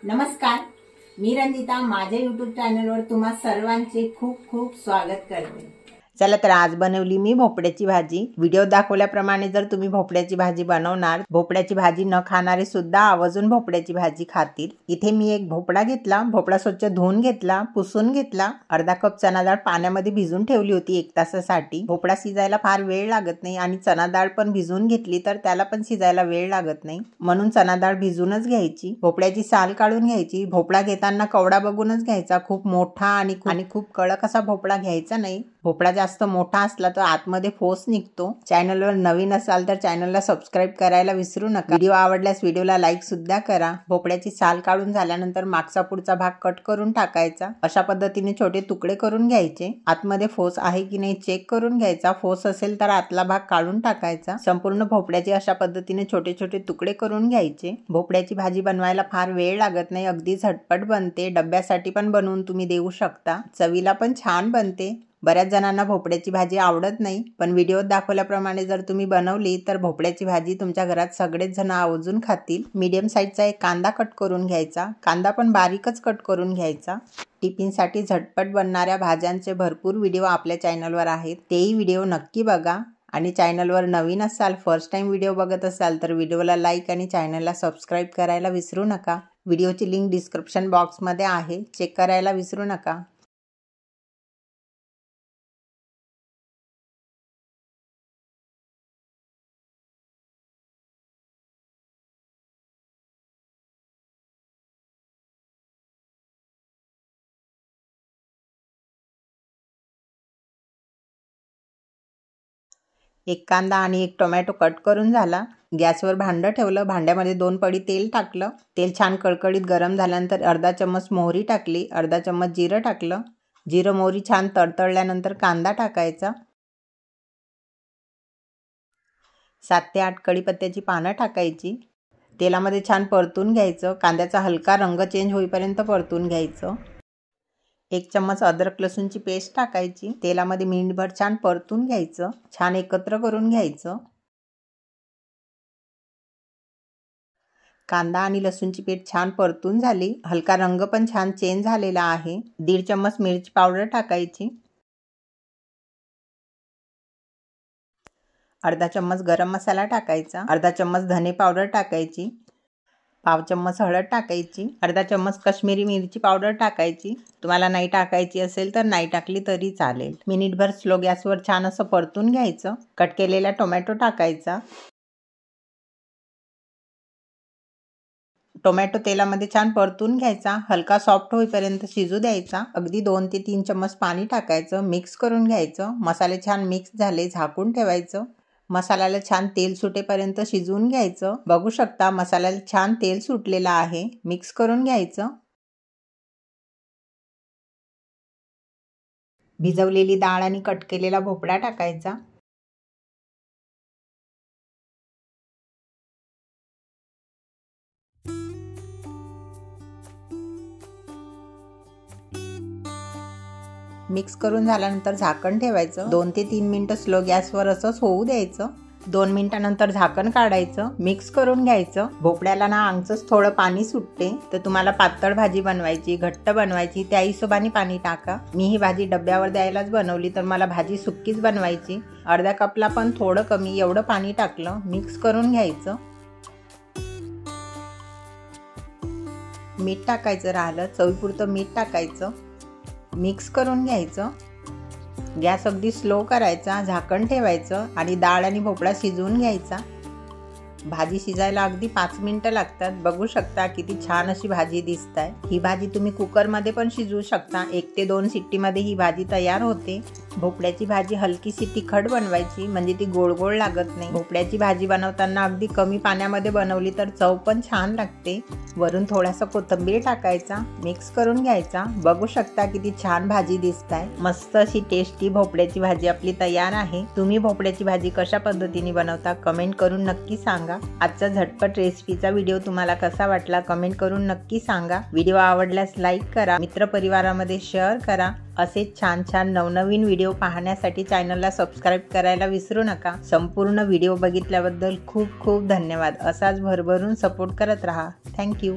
नमस्कार, मी रंजिता माझ्या YouTube चॅनलवर तुम्हा सर्वांचे खूप खूप स्वागत करते। चला तर आज बनवली मी भोपळ्याची भाजी। व्हिडिओ दाखवल्याप्रमाणे जर तुम्ही भोपळ्याची भाजी बनवणार, भोपळ्याची भाजी न खाणारे सुद्धा आवर्जून भोपळ्याची भाजी खातील। इथे मी एक भोपळा घेतला, भोपळा स्वच्छ धुवून घेतला, पुसून घेतला। अर्धा कप चणा डाळ पाण्यामध्ये भिजून ठेवली होती 1 तासासाठी। भोपळा शिजायला फार वेळ लागत नाही आणि चणा डाळ पण भिजून घेतली तर त्याला पण शिजायला वेळ लागत नाही, म्हणून चणा डाळ भिजूनच घ्यायची। भोपळ्याची साल काढून घ्यायची। भोपळा घेताना कवडा बघूनच घ्यायचा, खूप मोठा आणि खूप कडक असा भोपळा घ्यायचा नाही। भोपळा जास्त मोठा असला तर आतमध्ये फोस निघतो। चॅनलवर नवीन असाल तर चॅनलला सबस्क्राइब करायला विसरू नका। व्हिडिओ आवडल्यास व्हिडिओला लाईक सुद्धा करा। भोपळ्याची साल काढून झाल्यानंतर मागचा पुढचा भाग कट करून टाकायचा। अशा पद्धतीने छोटे तुकडे करून घ्यायचे। आतमध्ये फोस आहे की नाही चेक करून घ्यायचा। फोस असेल तर आतला भाग काढून टाकायचा। संपूर्ण भोपळ्याचे अशा पद्धतीने छोटे छोटे तुकडे करून घ्यायचे। भोपळ्याची भाजी बनवायला फार वेळ लागत नाही, अगदी झटपट बनते। डब्यासाठी पण बनवून तुम्ही देऊ शकता, चवीला पण छान बनते। बऱ्याच जणांना भोपळ्याची भाजी आवडत नाही, पण व्हिडिओत दाखवल्याप्रमाणे जर तुम्ही बनवली तर भोपळ्याची भाजी तुमच्या घरात सगळेच जण आवर्जून खातील। मीडियम साईजचा एक कांदा कट करून घ्यायचा। कांदा पण बारीकच कट करून घ्यायचा। टिफिनसाठी झटपट बनणाऱ्या भाज्यांचे भरपूर व्हिडिओ आपल्या चॅनलवर आहेत, तेही व्हिडिओ नक्की बघा। आणि चॅनलवर नवीन असाल, फर्स्ट टाइम व्हिडिओ बघत असाल तर व्हिडिओला लाईक आणि चॅनलला सबस्क्राइब करायला विसरू नका। व्हिडिओची लिंक डिस्क्रिप्शन बॉक्समध्ये आहे, चेक करायला विसरू नका। एक कांदा आणि एक टोमॅटो कट करून झाला। गॅसवर भांडं ठेवलं, भांड्यामध्ये 2 पडी तेल टाकलं। तेल छान कळकळीत गरम झाल्यानंतर अर्धा चम्मच मोहरी टाकली, अर्धा चम्मच जिरं टाकलं। जिरं मोहरी छान तडतडल्यानंतर कांदा टाकायचा। 7 ते 8 कढीपत्त्याची पानं टाकायची। तेलामध्ये छान परतून घ्यायचं। कांद्याचा हलका रंग चेंज होईपर्यंत परतून घ्यायचं। 1 चम्मच अद्रक लसूणची पेस्ट टाकायची। तेलामध्ये मिनिटभर छान परतून घ्यायचं, छान एकत्र करून घ्यायचं। कांदा आणि लसूणची पेस्ट छान परतून झाली, हलका रंग पण छान चेंज झालेला आहे। 1.5 चम्मच मिरची पावडर टाकायची। अर्धा चम्मच गरम मसाला टाकायचा। अर्धा चम्मच धने पावडर टाकायची। पाव चम्मच हळद टाकायची। अर्धा चम्मच काश्मीरी मिरची पावडर टाकायची। तुम्हाला नाही टाकायची असेल तर नाही टाकली तरी चालेल। मिनिटभर स्लो गॅसवर छान असं परतून घ्यायचं। कट केलेला टोमॅटो टाकायचा। टोमॅटो तेलामध्ये छान परतून घ्यायचा, हलका सॉफ्ट होईपर्यंत शिजू द्यायचा। अगदी 2 ते 3 चम्मच पाणी टाकायचं, मिक्स करून घ्यायचं। मसाले छान मिक्स झाले, झाकून ठेवायचं। मसाल्याला छान तेल सुटेपर्यंत शिजवून घ्यायचं। बघू शकता मसाल्याला छान तेल सुटलेलं आहे, मिक्स करून घ्यायचं। भिजवलेली डाळ आणि कट केलेला भोपळा टाकायचा। मिक्स करून झाल्यानंतर झाकण ठेवायचं। 2 ते 3 मिनिटं स्लो गॅसवर असंच होऊ द्यायचं। 2 मिनिटांनंतर झाकण काढायचं, मिक्स करून घ्यायचं। भोपळ्याला ना अंगचंच थोडं पाणी सुटते, तर तुम्हाला पातळ भाजी बनवायची, घट्ट बनवायची त्या हिशोबाने पाणी टाका। मी ही भाजी डब्यावर द्यायलाच बनवली, तर मला भाजी सुक्कीच बनवायची। अर्ध्या कपला पण थोडं कमी एवढं पाणी टाकलं, मिक्स करून घ्यायचं। मीठ टाकायचं राहिलं, चवीपुरतं मीठ टाकायचं, मिक्स करून घ्यायचं। गॅस अगदी स्लो करायचा, झाकण ठेवायचं आणि डाळ आणि भोपळा शिजवून घ्यायचा। भाजी शिजायला अगदी 5 मिनिटं लागतात। बघू शकता किती छान अशी भाजी दिसते। ही भाजी तुम्ही कुकरमध्ये पण शिजवू शकता, 1 ते 2 शिट्टीमध्ये ही भाजी तयार होते। भोपळ्याची भाजी हलकीशी तिखट बनवायची, म्हणजे ती गोड गोड लागत नाही। भोपळ्याची भाजी बनवताना अगदी कमी पाण्यामध्ये बनवली तर चव पण छान लागते। वरून थोडासा कोथिंबीर टाकायचा, मिक्स करून घ्यायचा। बघू शकता किती छान भाजी दिसते। मस्त अशी टेस्टी भोपळ्याची भाजी आपली तयार आहे। तुम्ही भोपळ्याची भाजी कशा पद्धतीने बनवता कमेंट करून नक्की सांगा। आजचा झटपट रेसिपीचा व्हिडिओ तुम्हाला कसा वाटला कमेंट करून नक्की सांगा। व्हिडिओ आवडल्यास लाईक करा, मित्रपरिवारामध्ये शेअर करा। असेच छान छान नवनवीन व्हिडिओ पाहण्यासाठी चॅनलला सबस्क्राइब करायला विसरू नका। संपूर्ण व्हिडिओ बघितल्याबद्दल खूप खूप धन्यवाद। असाच भरभरून सपोर्ट करत राहा। थँक्यू।